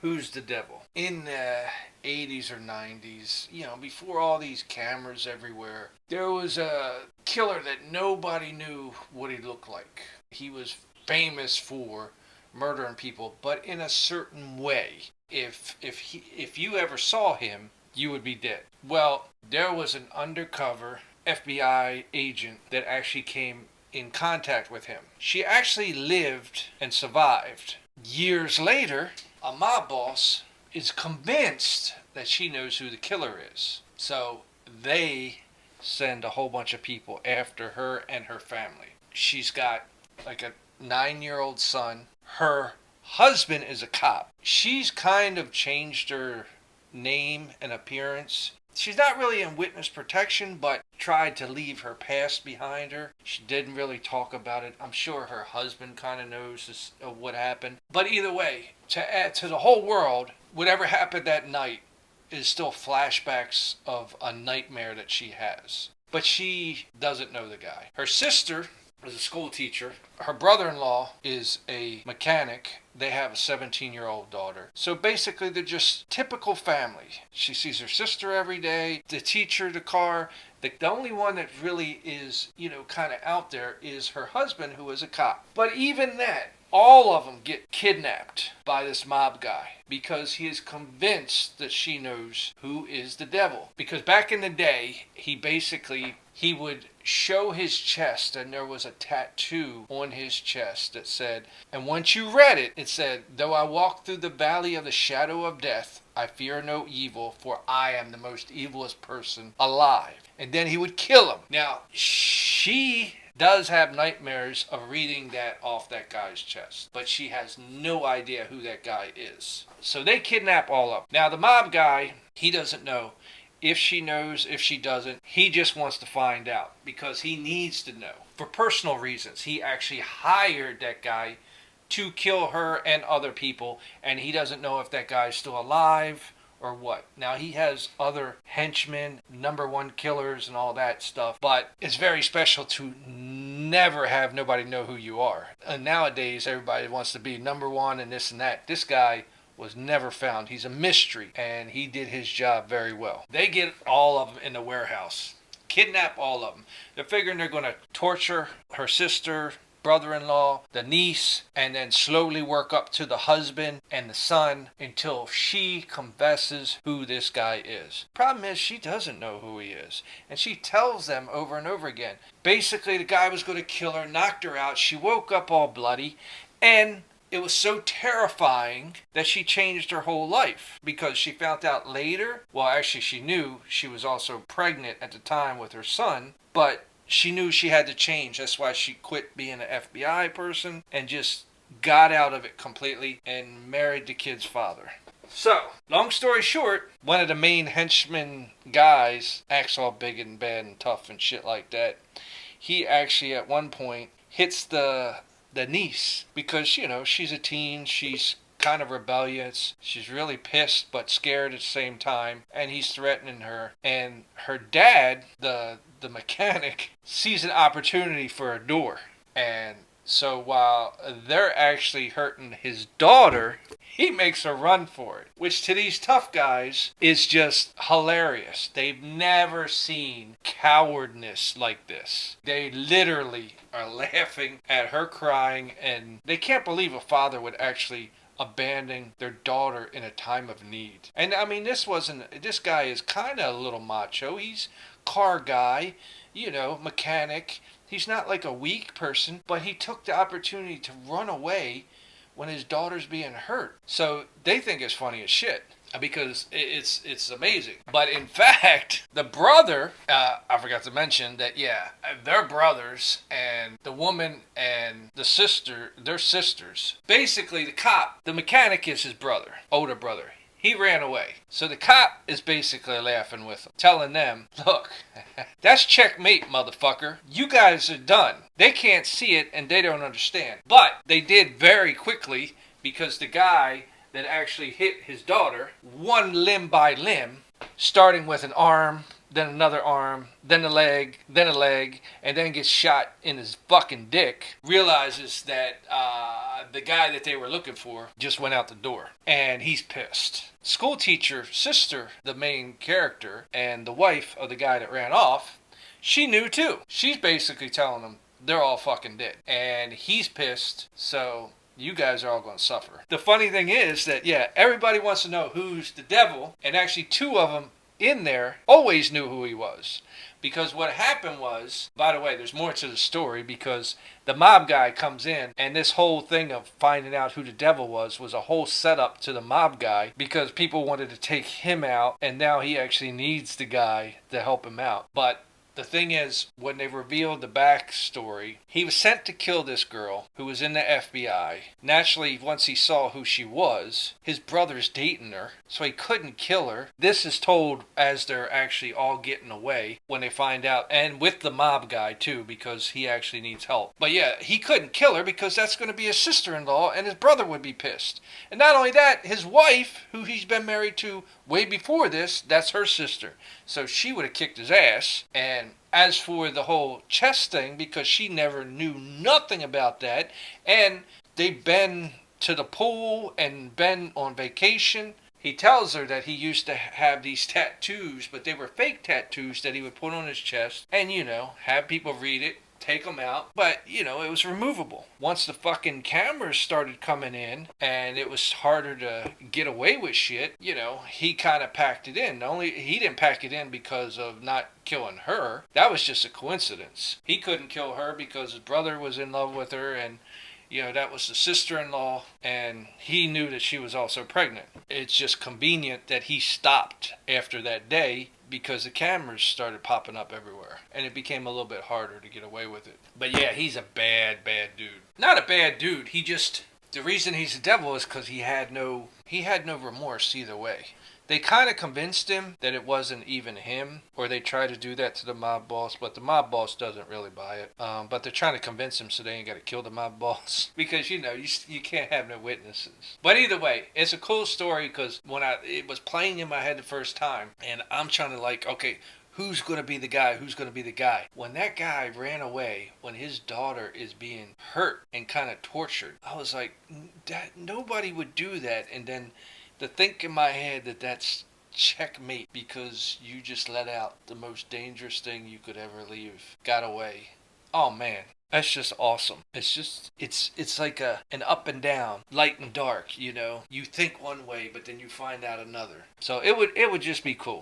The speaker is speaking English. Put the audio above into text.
who's the devil. In the 80s or 90s, before all these cameras everywhere, there was a killer that nobody knew what he looked like. He was famous for murdering people, but in a certain way. If you ever saw him, you would be dead. Well, there was an undercover FBI agent that actually came in contact with him. She actually lived and survived. Years later, a mob boss is convinced that she knows who the killer is. So they send a whole bunch of people after her and her family. She's got like a 9-year-old son. Her husband is a cop. She's kind of changed her name and appearance. She's not really in witness protection, but tried to leave her past behind her. She didn't really talk about it. I'm sure her husband kind of knows what happened. But either way, to add to the whole world, whatever happened that night is still flashbacks of a nightmare that she has. But she doesn't know the guy. Her sister is a school teacher. Her brother-in-law is a mechanic. They have a 17-year-old daughter. So basically, they're just typical family. She sees her sister every day, the teacher, the car. The only one that really is, kind of out there is her husband, who is a cop. But even that, all of them get kidnapped by this mob guy because he is convinced that she knows who is the devil. Because back in the day, he would show his chest, and there was a tattoo on his chest that said, and once you read it, it said, "Though I walk through the valley of the shadow of death, I fear no evil, for I am the most evilest person alive." And then he would kill him. Now, she does have nightmares of reading that off that guy's chest, but she has no idea who that guy is. So they kidnap all of them. Now, the mob guy, he doesn't know if she knows, if she doesn't. He just wants to find out because he needs to know. For personal reasons, he actually hired that guy to kill her and other people, and he doesn't know if that guy's still alive or what. Now, he has other henchmen, number one killers and all that stuff, but it's very special to never have nobody know who you are. And nowadays, everybody wants to be number one and this and that. This guy was never found. He's a mystery, and he did his job very well. They get all of them in the warehouse, kidnap all of them. They're figuring they're going to torture her sister, brother-in-law, the niece, and then slowly work up to the husband and the son until she confesses who this guy is. Problem is, she doesn't know who he is, and she tells them over and over again. Basically, the guy was going to kill her, knocked her out. She woke up all bloody, and it was so terrifying that she changed her whole life because she found out later. Well, actually, she knew she was also pregnant at the time with her son, but she knew she had to change. That's why she quit being an FBI person and just got out of it completely and married the kid's father. So, long story short, one of the main henchmen guys acts all big and bad and tough and shit like that. He actually at one point hits the niece because, she's a teen, she's kind of rebellious, she's really pissed but scared at the same time, and he's threatening her. And her dad, the mechanic, sees an opportunity for a door. And so while they're actually hurting his daughter, he makes a run for it, which to these tough guys is just hilarious. They've never seen cowardness like this. They literally are laughing at her crying, and they can't believe a father would actually abandon their daughter in a time of need. And I mean, this guy is kind of a little macho. He's car guy, mechanic. He's not like a weak person, but he took the opportunity to run away when his daughter's being hurt. So they think it's funny as shit because it's amazing. But in fact, the brother, I forgot to mention that, they're brothers, and the woman and the sister, they're sisters. Basically, the cop, the mechanic is his brother, older brother. He ran away. So the cop is basically laughing with him, telling them, look, that's checkmate, motherfucker. You guys are done. They can't see it and they don't understand. But they did very quickly because the guy that actually hit his daughter, one limb by limb, starting with an arm, then another arm, then a leg, and then gets shot in his fucking dick, realizes that the guy that they were looking for just went out the door. And he's pissed. School teacher, sister, the main character, and the wife of the guy that ran off, she knew too. She's basically telling them they're all fucking dead. And he's pissed, so you guys are all going to suffer. The funny thing is that, yeah, everybody wants to know who's the devil, and actually two of them in there always knew who he was. Because what happened was, by the way, there's more to the story, because the mob guy comes in, and this whole thing of finding out who the devil was a whole setup to the mob guy, because people wanted to take him out, and now he actually needs the guy to help him out. But the thing is, when they revealed the backstory, he was sent to kill this girl who was in the FBI. Naturally, once he saw who she was, his brother's dating her, so he couldn't kill her. This is told as they're actually all getting away when they find out, and with the mob guy too, because he actually needs help. But yeah, he couldn't kill her because that's going to be his sister-in-law, and his brother would be pissed. And not only that, his wife, who he's been married to way before this, that's her sister. So she would have kicked his ass. And as for the whole chess thing, because she never knew nothing about that, and they've been to the pool and been on vacation, he tells her that he used to have these tattoos, but they were fake tattoos that he would put on his chest and, have people read it, take them out, but it was removable. Once the fucking cameras started coming in and it was harder to get away with shit, he kind of packed it in. Only he didn't pack it in because of not killing her. That was just a coincidence. He couldn't kill her because his brother was in love with her, and that was the sister-in-law, and he knew that she was also pregnant. It's just convenient that he stopped after that day, because the cameras started popping up everywhere, and it became a little bit harder to get away with it. But yeah, he's a bad dude. Not a bad dude, the reason he's a devil is because he had no remorse either way. They kind of convinced him that it wasn't even him, or they tried to do that to the mob boss, but the mob boss doesn't really buy it. But they're trying to convince him so they ain't got to kill the mob boss, because you can't have no witnesses. But either way, it's a cool story, because when it was playing in my head the first time, and I'm trying to okay, who's going to be the guy? Who's going to be the guy? When that guy ran away, when his daughter is being hurt and kind of tortured, I was like, nobody would do that. And then to think in my head that that's checkmate, because you just let out the most dangerous thing you could ever leave. Got away. Oh man, that's just awesome. It's like an up and down, light and dark, You think one way, but then you find out another. So it would just be cool.